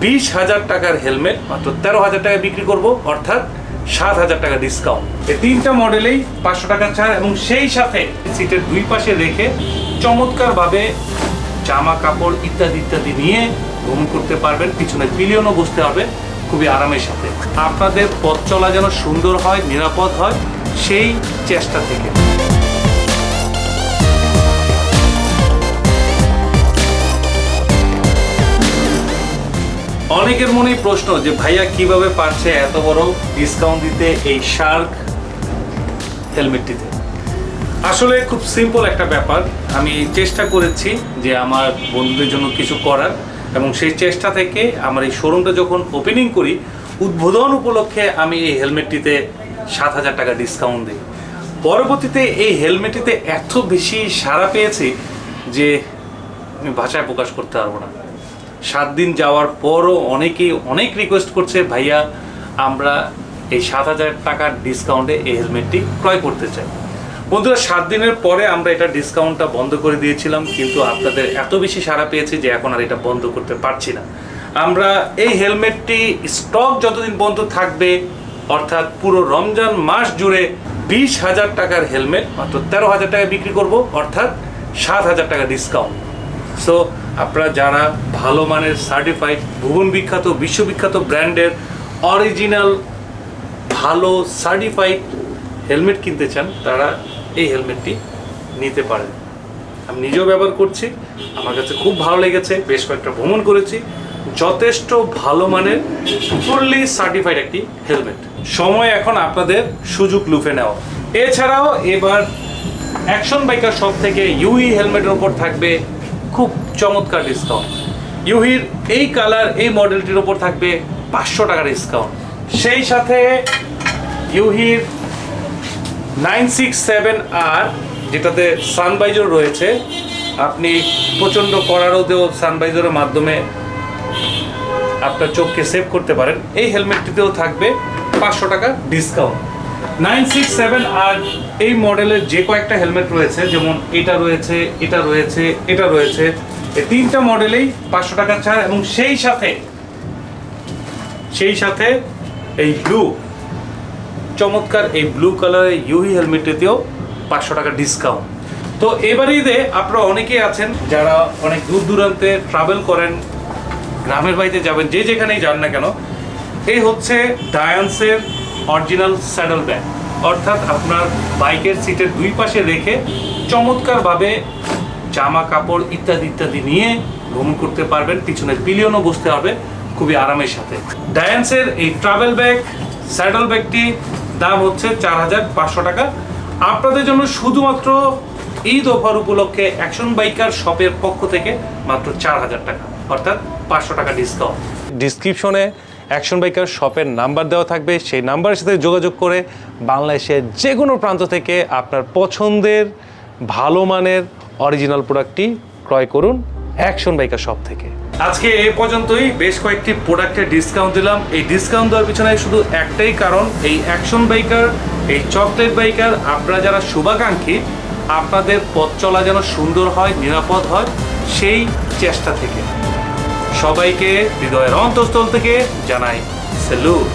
20,000 টাকার হেলমেট মাত্র 13,000 টাকায় বিক্রি করব, অর্থাৎ 7,000 টাকা ডিসকাউন্ট। এই তিনটা মডেলেই 500 টাকা ছাড় এবং সেই সাথে সিটের দুই পাশে রেখে চমৎকারভাবে জামা কাপড় ইত্যাদি ইত্যাদি নিয়ে ভ্রমণ করতে পারবেন। পিছনে পিলিয়নও বসতে হবে খুবই আরামের সাথে। আপনাদের পথ চলা যেন সুন্দর হয়, নিরাপদ হয়, সেই চেষ্টা থেকে। অনেকের মনেই প্রশ্ন যে ভাইয়া কিভাবে পারছে এত বড় ডিসকাউন্ট দিতে এই শার্ক হেলমেটটিতে। আসলে খুব সিম্পল একটা ব্যাপার। আমি চেষ্টা করেছি যে আমার বন্ধুদের জন্য কিছু করার, এবং সেই চেষ্টা থেকে আমার এই শোরুমটা যখন ওপেনিং করি, উদ্বোধন উপলক্ষে আমি এই হেলমেটটিতে 7,000 টাকা ডিসকাউন্ট দিই। পরবর্তীতে এই হেলমেটটিতে এত বেশি সাড়া পেয়েছি যে আমি ভাষায় প্রকাশ করতে পারবো না। 7 দিন যাওয়ার পরও অনেকেই অনেক রিকোয়েস্ট করছে, ভাইয়া আমরা এই 7,000 টাকার ডিসকাউন্টে এই হেলমেটটি ক্রয় করতে চাই। বন্ধুরা, 7 দিনের পরে আমরা এটা ডিসকাউন্টটা বন্ধ করে দিয়েছিলাম, কিন্তু আপনাদের এত বেশি সাড়া পেয়েছি যে এখন আর এটা বন্ধ করতে পারছি না। আমরা এই হেলমেটটি স্টক যতদিন বন্ধ থাকবে, অর্থাৎ পুরো রমজান মাস জুড়ে 20,000 টাকার হেলমেট মাত্র 13,000 টাকায় বিক্রি করব, অর্থাৎ 7,000 টাকা ডিসকাউন্ট। সো আপনারা যারা ভালো মানের সার্টিফাইড, ভুবন বিখ্যাত, বিশ্ববিখ্যাত ব্র্যান্ডের অরিজিনাল ভালো সার্টিফাইড হেলমেট কিনতে চান, তারা এই হেলমেটটি নিতে পারেন। আমি নিজেও ব্যবহার করছি, আমার কাছে খুব ভালো লেগেছে। বেশ কয়েকটা ভ্রমণ করেছি, যথেষ্ট ভালো মানের ফুললি সার্টিফাইড একটি হেলমেট। সময় এখন আপনাদের সুযোগ লুফে নেওয়া। এছাড়াও এবার অ্যাকশন বাইকার শপ থেকে ইউই হেলমেটের ওপর থাকবে খুব চমৎকার ডিসকাউন্ট। ইউহির এই কালার, এই মডেলটির ওপর থাকবে 500 টাকা ডিসকাউন্ট। সেই সাথে ইউহির 967R, যেটাতে সানভাইজার রয়েছে, আপনি প্রচণ্ড কড়া রোদেও সানভাইজারের মাধ্যমে আপনার চোখকে সেভ করতে পারেন। এই হেলমেটটিতেও থাকবে 500 টাকা ডিসকাউন্ট। 967R এই মডেলের যে কয়েকটা হেলমেট রয়েছে, যেমন এটা রয়েছে, এটা রয়েছে, এটা রয়েছে, এই তিনটা মডেলেই 500 টাকা ছাড় এবং সেই সাথে এই ব্লু চমৎকার এই ব্লু কালারের ইউহি হেলমেটটিতেও 500 টাকা ডিসকাউন্ট। তো এবার ঈদে আপনারা অনেকেই আছেন যারা অনেক দূর দূরান্তে ট্রাভেল করেন, গ্রামের বাড়িতে যাবেন, যে যেখানেই যান না কেন, এই হচ্ছে ডায়ান্সের অরিজিনাল স্যাডল ব্যাগ। অর্থাৎ আপনার বাইকের সিটের দুই পাশে রেখে চমৎকারভাবে জামা কাপড় ইত্যাদি ইত্যাদি নিয়ে ভ্রমণ করতে পারবেন। পিছনে পিলিয়নও বসতে হবে খুবই আরামের সাথে। ডায়ান্সের এই ট্রাভেল ব্যাগ স্যাডল ব্যাগটি দাম হচ্ছে 4,500 টাকা। আপনাদের জন্য শুধুমাত্র ঈদ অফার উপলক্ষে অ্যাকশন বাইকার শপের পক্ষ থেকে মাত্র 4,000 টাকা, অর্থাৎ 500 টাকা ডিসকাউন্ট। ডিসক্রিপশনে অ্যাকশন বাইকার শপের নাম্বার দেওয়া থাকবে, সেই নাম্বারের সাথে যোগাযোগ করে বাংলাদেশের যে কোনো প্রান্ত থেকে আপনার পছন্দের ভালো মানের অরিজিনাল প্রোডাক্টটি ক্রয় করুন অ্যাকশন বাইকার শপ থেকে। আজকে এই পর্যন্তই। বেশ কয়েকটি প্রোডাক্টের ডিসকাউন্ট দিলাম। এই ডিসকাউন্ট দেওয়ার পিছনে শুধু একটাই কারণ, এই অ্যাকশন বাইকার, এই চকলেট বাইকার, আপনারা যারা শুভাকাঙ্ক্ষী, আপনাদের পথ চলা যেন সুন্দর হয়, নিরাপদ হয়, সেই চেষ্টা থেকে। সবাইকে হৃদয়ের অন্তঃস্থল থেকে জানাই স্যালুট।